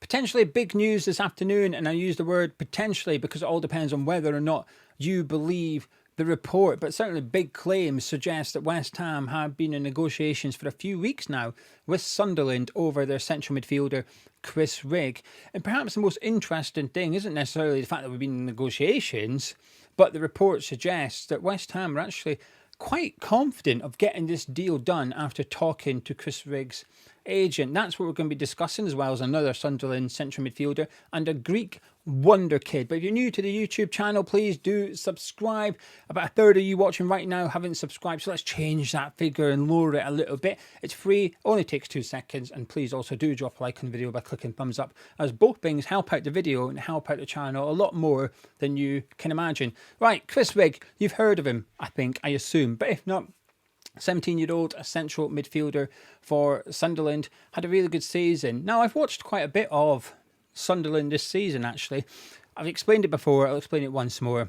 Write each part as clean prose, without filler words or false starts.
Potentially big news this afternoon, and I use the word potentially because it all depends on whether or not you believe the report, but certainly big claims suggest that West Ham have been in negotiations for a few weeks now with Sunderland over their central midfielder Chris Rigg. And perhaps the most interesting thing isn't necessarily the fact that we've been in negotiations, but the report suggests that West Ham are actually quite confident of getting this deal done after talking to Chris Rigg's agent. That's what we're going to be discussing, as well as another Sunderland central midfielder and a Greek wonder kid. But if you're new to the YouTube channel, please do subscribe. About a third of you watching right now haven't subscribed, so let's change that figure and lower it a little bit. It's free, only takes 2 seconds, and please also do drop a like on the video by clicking thumbs up, as both things help out the video and help out the channel a lot more than you can imagine. Right, Chris Rigg, you've heard of him, I assume, but if not, 17-year-old central midfielder for Sunderland, had a really good season. Now, I've watched quite a bit of Sunderland this season, actually. I've explained it before, I'll explain it once more.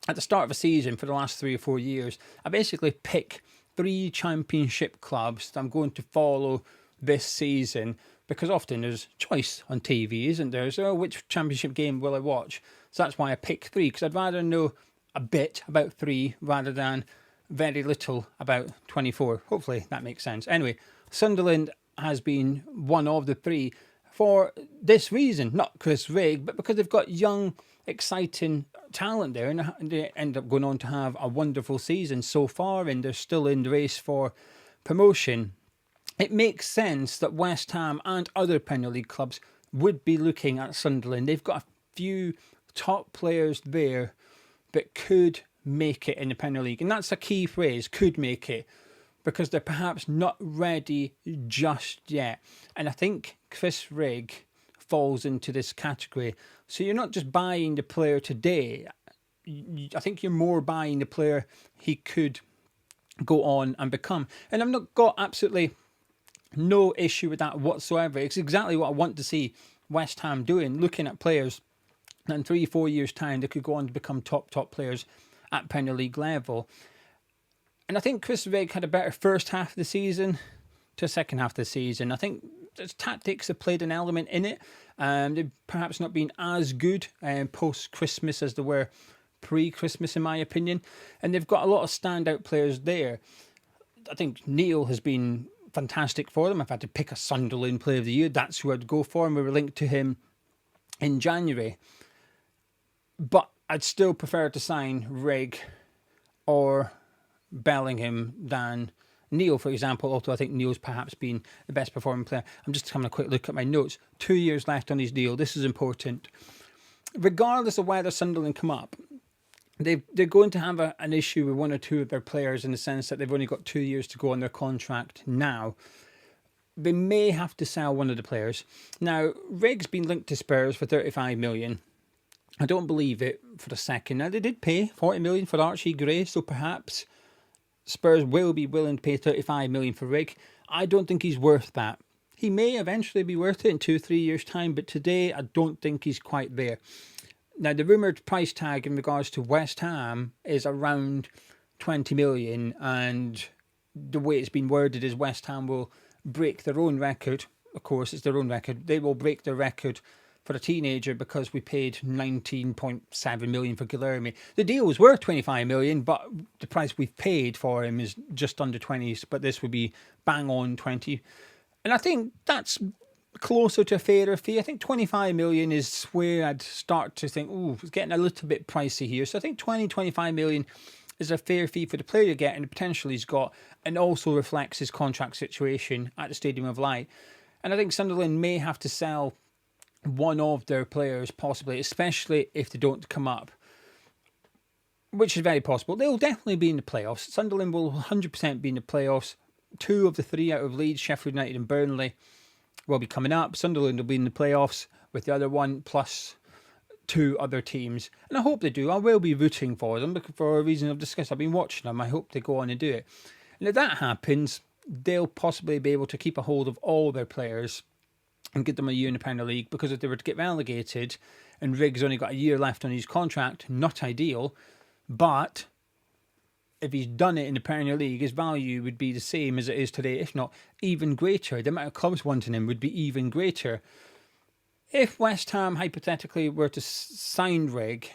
At the start of a season for the last 3 or 4 years, I basically pick 3 championship clubs that I'm going to follow this season, because often there's choice on TV, isn't there? So which championship game will I watch? So that's why I pick 3, because I'd rather know a bit about 3 rather than very little about 24. Hopefully that makes sense. Anyway, Sunderland has been one of the 3 for this reason, not Chris Rigg, but because they've got young, exciting talent there, and they end up going on to have a wonderful season so far, and they're still in the race for promotion. It makes sense that West Ham and other Premier League clubs would be looking at Sunderland. They've got a few top players there that could make it in the Premier League, and that's a key phrase, could make it, because they're perhaps not ready just yet. And I think Chris Rigg falls into this category. So you're not just buying the player today, I think you're more buying the player he could go on and become. And I've not got absolutely no issue with that whatsoever. It's exactly what I want to see West Ham doing, looking at players that in 3-4 years time they could go on to become top players at Premier League level. And I think Chris Rigg had a better first half of the season to second half of the season. I think his tactics have played an element in it. They've perhaps not been as good post-Christmas as they were pre-Christmas, in my opinion. And they've got a lot of standout players there. I think Neil has been fantastic for them. I've had to pick a Sunderland Player of the Year. That's who I'd go for, and we were linked to him in January. But I'd still prefer to sign Rigg or Bellingham than Neil, for example, although I think Neil's perhaps been the best performing player. I'm just having a quick look at my notes. 2 years left on his deal. This is important. Regardless of whether Sunderland come up, they're going to have an issue with 1 or 2 of their players, in the sense that they've only got 2 years to go on their contract now. They may have to sell one of the players. Now, Rigg's been linked to Spurs for 35 million. I don't believe it for a second. Now, they did pay 40 million for Archie Gray, so perhaps Spurs will be willing to pay 35 million for Rigg. I don't think he's worth that. He may eventually be worth it in 2-3 years' time, but today I don't think he's quite there. Now, the rumoured price tag in regards to West Ham is around 20 million, and the way it's been worded is West Ham will break their own record. Of course, it's their own record. They will break their record for a teenager because we paid 19.7 million for Guilherme. The deal was worth 25 million, but the price we've paid for him is just under 20, but this would be bang on 20. And I think that's closer to a fairer fee. I think 25 million is where I'd start to think, oh, it's getting a little bit pricey here. So I think 25 million is a fair fee for the player to get and the potential he's got, and also reflects his contract situation at the Stadium of Light. And I think Sunderland may have to sell one of their players, possibly, especially if they don't come up, which is very possible. They'll definitely be in the playoffs. Sunderland will 100% be in the playoffs. 2 of the 3 out of Leeds, Sheffield United and Burnley, will be coming up. Sunderland will be in the playoffs with the other one, plus 2 other teams. And I hope they do. I will be rooting for them for a reason I've discussed. I've been watching them. I hope they go on and do it. And if that happens, they'll possibly be able to keep a hold of all their players and get them a year in the Premier League, because if they were to get relegated and Rigg's only got a year left on his contract, not ideal, but if he's done it in the Premier League, his value would be the same as it is today, if not even greater. The amount of clubs wanting him would be even greater. If West Ham hypothetically were to sign Rigg,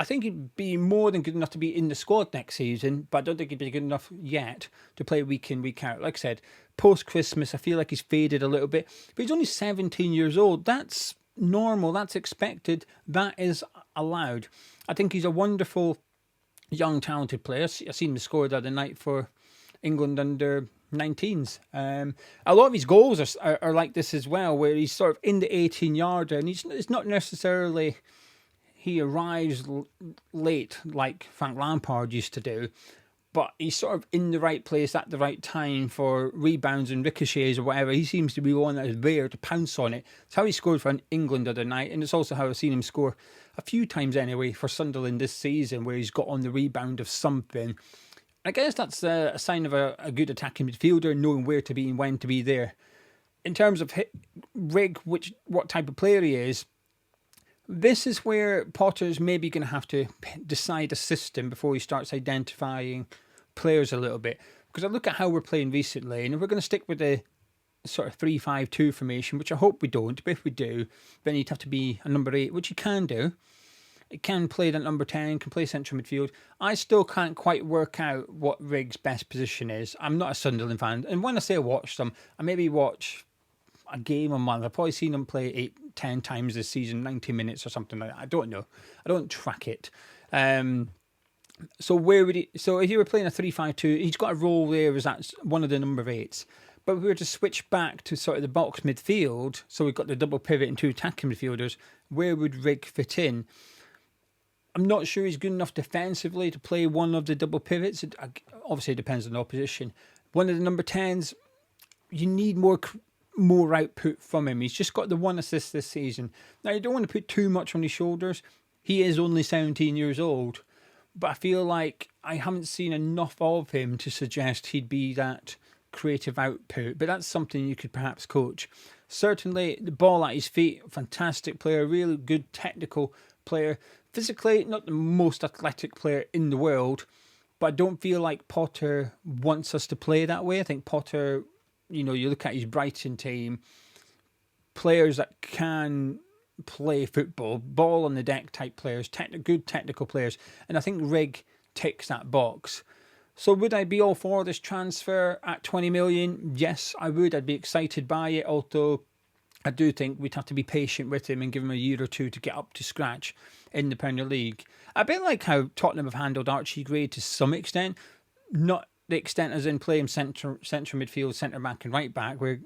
I think he'd be more than good enough to be in the squad next season, but I don't think he'd be good enough yet to play week in, week out. Like I said, post-Christmas, I feel like he's faded a little bit, but he's only 17 years old. That's normal, that's expected, that is allowed. I think he's a wonderful, young, talented player. I seen him score the other night for England under 19s. A lot of his goals are like this as well, where he's sort of in the 18-yarder, and it's not necessarily he arrives late like Frank Lampard used to do, but he's sort of in the right place at the right time for rebounds and ricochets or whatever. He seems to be one that is there to pounce on it. It's how he scored for England the other night, and it's also how I've seen him score a few times anyway for Sunderland this season, where he's got on the rebound of something. I guess that's a sign of a good attacking midfielder, knowing where to be and when to be there. In terms of Rigg, what type of player he is, this is where Potter's maybe going to have to decide a system before he starts identifying players a little bit. Because I look at how we're playing recently, and if we're going to stick with the sort of 3-5-2 formation, which I hope we don't, but if we do, then he'd have to be a number 8, which he can do. It can play that number 10, can play central midfield. I still can't quite work out what Rigg's best position is. I'm not a Sunderland fan, and when I say watch them, I maybe watch a game a month. I've probably seen him play 8-10 times this season, 90 minutes or something like that. I don't know. I don't track it. So where would he? So if you were playing a 3-5-2, he's got a role there as that's one of the number 8s. But if we were to switch back to sort of the box midfield, so we've got the double pivot and 2 attacking midfielders, where would Rigg fit in? I'm not sure he's good enough defensively to play one of the double pivots. It obviously depends on the opposition. One of the number 10s, you need more output from him. He's just got the 1 assist this season. Now, you don't want to put too much on his shoulders. He is only 17 years old. But I feel like I haven't seen enough of him to suggest he'd be that creative output. But that's something you could perhaps coach. Certainly, the ball at his feet, fantastic player, really good technical player. Physically, not the most athletic player in the world, but I don't feel like Potter wants us to play that way. I think Potter, you look at his Brighton team, players that can play football, ball on the deck type players, good technical players, and I think Rigg ticks that box. So would I be all for this transfer at 20 million? Yes, I would. I'd be excited by it, although I do think we'd have to be patient with him and give him a year or two to get up to scratch in the Premier League. A bit like how Tottenham have handled Archie Gray to some extent, not the extent as in playing central midfield, centre back and right back, where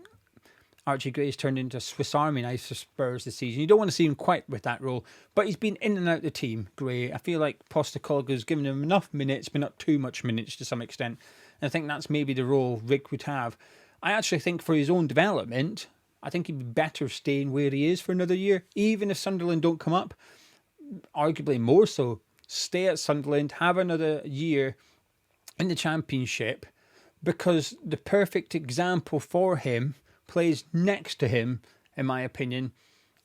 Archie Gray's turned into a Swiss Army knife for Spurs this season. You don't want to see him quite with that role, but he's been in and out of the team, Gray. I feel like Postecoglou's given him enough minutes, but not too much minutes to some extent. And I think that's maybe the role Rigg would have. I actually think for his own development, I think he'd be better staying where he is for another year, even if Sunderland don't come up. Arguably more so. Stay at Sunderland, have another year in the Championship, because the perfect example for him plays next to him, in my opinion,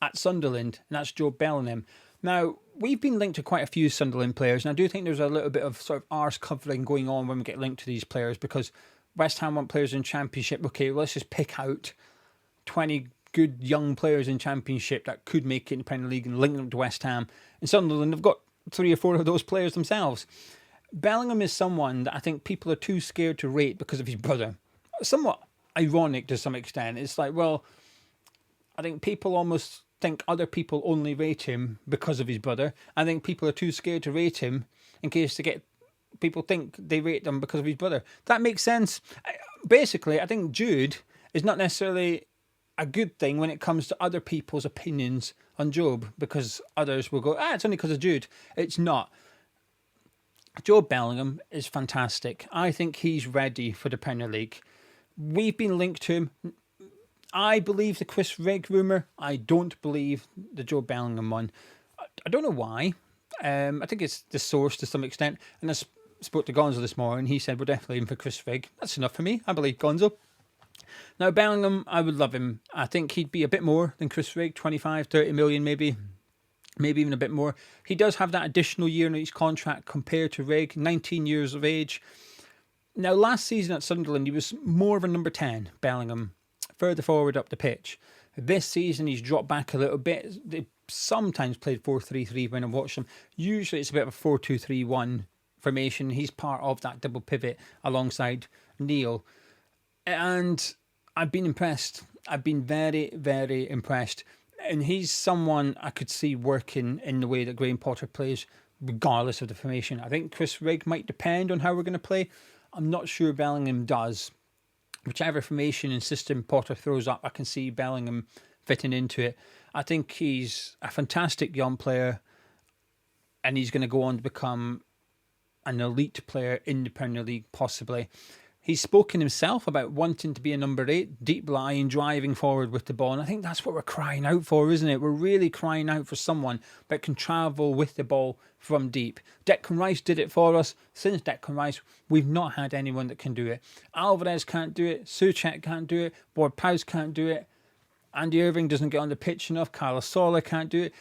at Sunderland, and that's Jobe Bellingham. Now, we've been linked to quite a few Sunderland players, and I do think there's a little bit of sort of arse covering going on when we get linked to these players, because West Ham want players in Championship. Okay, let's just pick out 20 good young players in Championship that could make it in the Premier League and link them to West Ham. And Sunderland have got 3 or 4 of those players themselves. Bellingham is someone that I think people are too scared to rate because of his brother. Somewhat ironic to some extent. It's like, well, I think people almost think other people only rate him because of his brother. I think people are too scared to rate him in case people think they rate them because of his brother. That makes sense. Basically, I think Jude is not necessarily a good thing when it comes to other people's opinions on Jobe, because others will go, it's only because of Jude. It's not. Jobe Bellingham is fantastic. I think he's ready for the Premier League. We've been linked to him. I believe the Chris Rigg rumour. I don't believe the Jobe Bellingham one. I don't know why. I think it's the source to some extent. And I spoke to Gonzo this morning. He said, we're definitely in for Chris Rigg. That's enough for me. I believe Gonzo. Now, Bellingham, I would love him. I think he'd be a bit more than Chris Rigg, 25, 30 million maybe even a bit more. He does have that additional year in his contract compared to Rigg, 19 years of age. Now, last season at Sunderland, he was more of a number 10, Bellingham, further forward up the pitch. This season, he's dropped back a little bit. They sometimes played 4-3-3 when I watch them. Usually, it's a bit of a 4-2-3-1 formation. He's part of that double pivot alongside Neil. And I've been impressed. I've been very, very impressed. And he's someone I could see working in the way that Graham Potter plays, regardless of the formation. I think Chris Rigg might depend on how we're going to play. I'm not sure Bellingham does. Whichever formation and system Potter throws up, I can see Bellingham fitting into it. I think he's a fantastic young player, and he's going to go on to become an elite player in the Premier League, possibly. He's spoken himself about wanting to be a number 8, deep lying, driving forward with the ball. And I think that's what we're crying out for, isn't it? We're really crying out for someone that can travel with the ball from deep. Declan Rice did it for us. Since Declan Rice, we've not had anyone that can do it. Alvarez can't do it. Souček can't do it. Ward-Prowse can't do it. Andy Irving doesn't get on the pitch enough. Carlos Sola can't do it.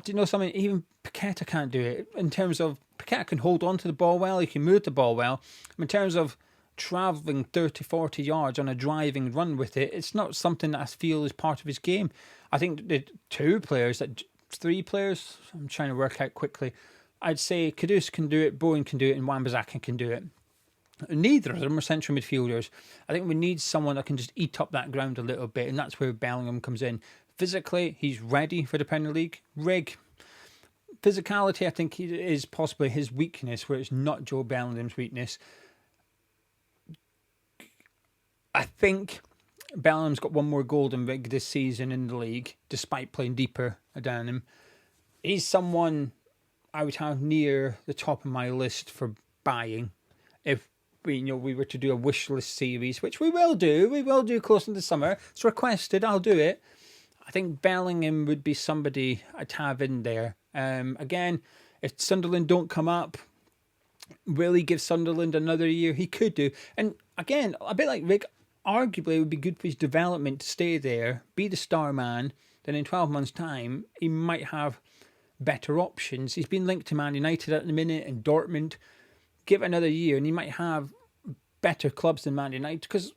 Do you know something? Even Paqueta can't do it. In terms of, Paqueta can hold on to the ball well. He can move the ball well. In terms of travelling 30-40 yards on a driving run with it, it's not something that I feel is part of his game. I think the 3 players, I'm trying to work out quickly. I'd say Kudus can do it, Bowen can do it, and Wan-Bissaka can do it. Neither of them are central midfielders. I think we need someone that can just eat up that ground a little bit, and that's where Bellingham comes in. Physically, he's ready for the Premier League. Rigg, physicality, I think is possibly his weakness, where it's not Joe Bellingham's weakness. I think Bellingham's got one more goal than Rigg this season in the league, despite playing deeper than him. He's someone I would have near the top of my list for buying if we were to do a wish list series, which we will do. We will do close in the summer. It's requested. I'll do it. I think Bellingham would be somebody I'd have in there. Again, if Sunderland don't come up, will he give Sunderland another year? He could do. And again, a bit like Rigg, arguably it would be good for his development to stay there, be the star man. Then in 12 months' time, he might have better options. He's been linked to Man United at the minute and Dortmund. Give it another year and he might have better clubs than Man United, because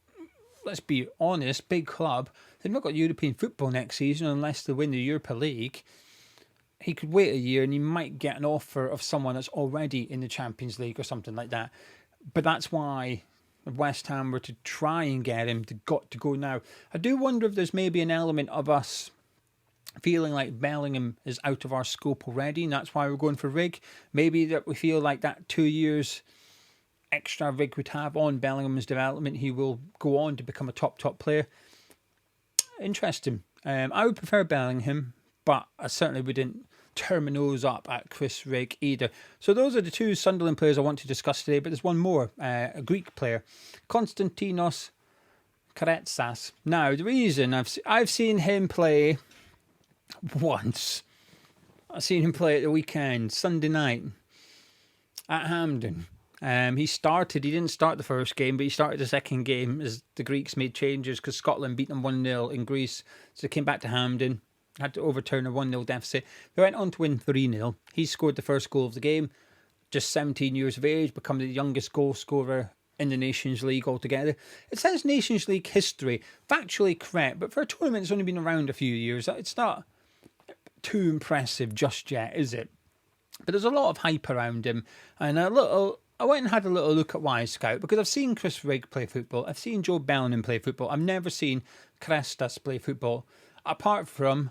let's be honest, big club, they've not got European football next season unless they win the Europa League. He could wait a year and he might get an offer of someone that's already in the Champions League or something like that. But that's why if West Ham were to try and get him, they've got to go now. I do wonder if there's maybe an element of us feeling like Bellingham is out of our scope already, and that's why we're going for Rigg. Maybe that we feel like that 2 years extra Rigg would have on Bellingham's development, he will go on to become a top player. Interesting. I would prefer Bellingham, but I certainly wouldn't turn my nose up at Chris Rigg either. So those are the 2 Sunderland players I want to discuss today, but there's one more, a Greek player, Konstantinos Karetsas. Now, the reason I've seen him play once. I've seen him play at the weekend, Sunday night, at Hampden. He didn't start the first game, but he started the second game as the Greeks made changes because Scotland beat them 1-0 in Greece. So they came back to Hampden, had to overturn a 1-0 deficit. They went on to win 3-0. He scored the first goal of the game, just 17 years of age, become the youngest goal scorer in the Nations League altogether. It says Nations League history, factually correct, but for a tournament that's only been around a few years, it's not too impressive just yet, is it? But there's a lot of hype around him, and I went and had a little look at Wisecout because I've seen Chris Rigg play football, I've seen Jobe Bellingham play football, I've never seen Karetsas play football, apart from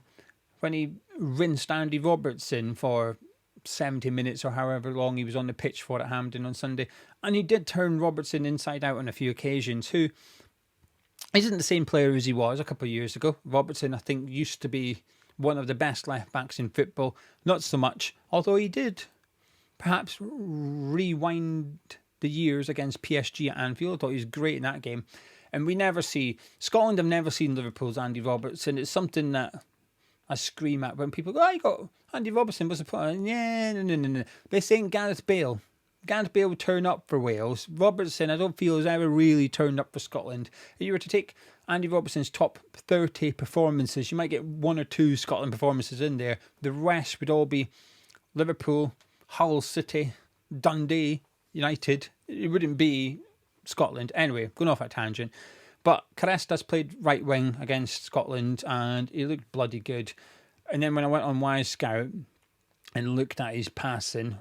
when he rinsed Andy Robertson for 70 minutes or however long he was on the pitch for at Hampden on Sunday. And he did turn Robertson inside out on a few occasions, who isn't the same player as he was a couple of years ago. Robertson, I think, used to be one of the best left-backs in football. Not so much, although he did perhaps rewind the years against PSG at Anfield. I thought he was great in that game. And Scotland have never seen Liverpool's Andy Robertson. It's something that I scream at when people go, "Oh, you got Andy Robertson, what's the point?" Yeah, no. This ain't Gareth Bale. Gareth Bale would turn up for Wales. Robertson, I don't feel, has ever really turned up for Scotland. If you were to take Andy Robertson's top 30 performances, you might get 1 or 2 Scotland performances in there. The rest would all be Liverpool, Hull City, Dundee United. It wouldn't be Scotland. Anyway, going off at tangent. But Karetsas played right wing against Scotland and he looked bloody good. And then when I went on Wise Scout and looked at his passing,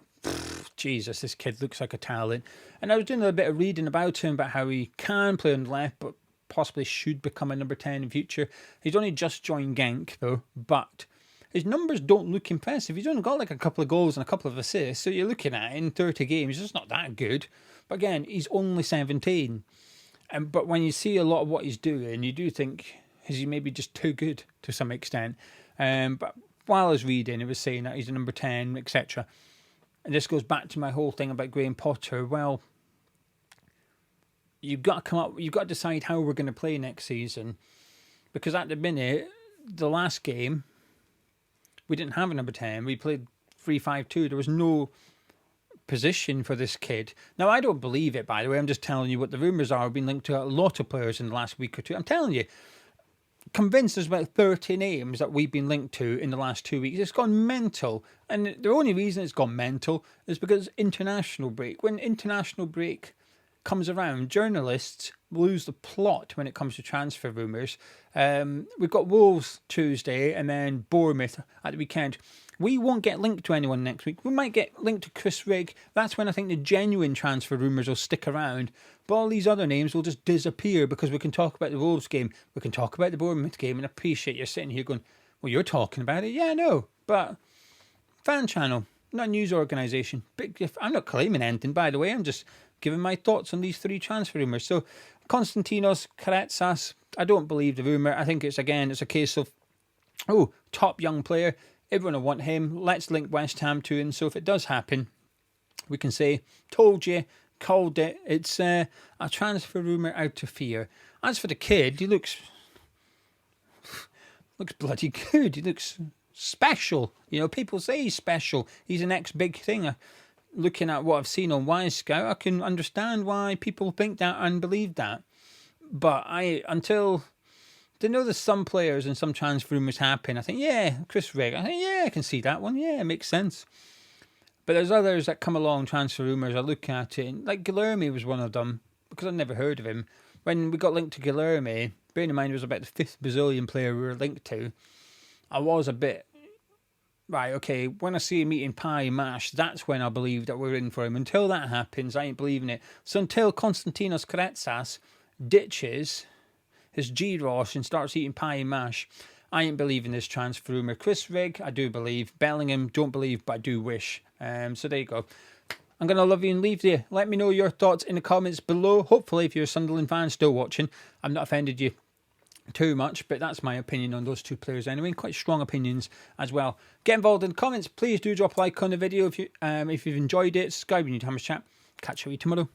Jesus, this kid looks like a talent. And I was doing a bit of reading about him, about how he can play on the left, but possibly should become a number 10 in future. He's only just joined Genk, though, but his numbers don't look impressive. He's only got like a couple of goals and a couple of assists, so you're looking at it in 30 games, it's just not that good. But again, he's only 17. But when you see a lot of what he's doing, you do think, is he maybe just too good to some extent? But while I was reading, it was saying that he's a number 10, etc. And this goes back to my whole thing about Graham Potter. Well, you've got to decide how we're going to play next season. Because at the minute, the last game, we didn't have a number 10. We played 3-5-2. There was no position for this kid. Now, I don't believe it, by the way. I'm just telling you what the rumours are. I've been linked to a lot of players in the last week or two. I'm telling you, convinced there's about 30 names that we've been linked to in the last 2 weeks. It's gone mental. And the only reason it's gone mental is because international break. When international break comes around, journalists lose the plot when it comes to transfer rumours. We've got Wolves Tuesday and then Bournemouth at the weekend. We won't get linked to anyone next week. We might get linked to Chris Rigg. That's when I think the genuine transfer rumours will stick around. But all these other names will just disappear because we can talk about the Wolves game. We can talk about the Bournemouth game, and I appreciate you're sitting here going, well, you're talking about it. Yeah, I know. But fan channel, not a news organisation. I'm not claiming anything, by the way. I'm just giving my thoughts on these 3 transfer rumours. So Konstantinos, Karetsas, I don't believe the rumour. I think it's a case of, top young player. Everyone will want him. Let's link West Ham to him. So if it does happen, we can say, told you, called it. It's a transfer rumour out of fear. As for the kid, he looks bloody good. He looks special. You know, people say he's special. He's the next big thing. Looking at what I've seen on Wise Scout, I can understand why people think that and believe that. But until they know there's some players and some transfer rumours happen, I think, yeah, Chris Rigg, I can see that one. Yeah, it makes sense. But there's others that come along, transfer rumours, I look at it, and like Guilherme was one of them, because I'd never heard of him. When we got linked to Guilherme, bearing in mind it was about the 5th Brazilian player we were linked to, I was a bit, right, okay, when I see him eating pie and mash, that's when I believe that we're in for him. Until that happens, I ain't believing it. So until Konstantinos Karetsas ditches his G-Ross and starts eating pie and mash, I ain't believing this transfer rumour. Chris Rigg, I do believe. Bellingham, don't believe, but I do wish. So there you go. I'm going to love you and leave you. Let me know your thoughts in the comments below. Hopefully, if you're a Sunderland fan still watching, I've not offended you too much, but that's my opinion on those 2 players anyway. Quite strong opinions as well. Get involved in the comments. Please do drop a like on the video if you've enjoyed it. Subscribe when you have a chat. Catch you tomorrow.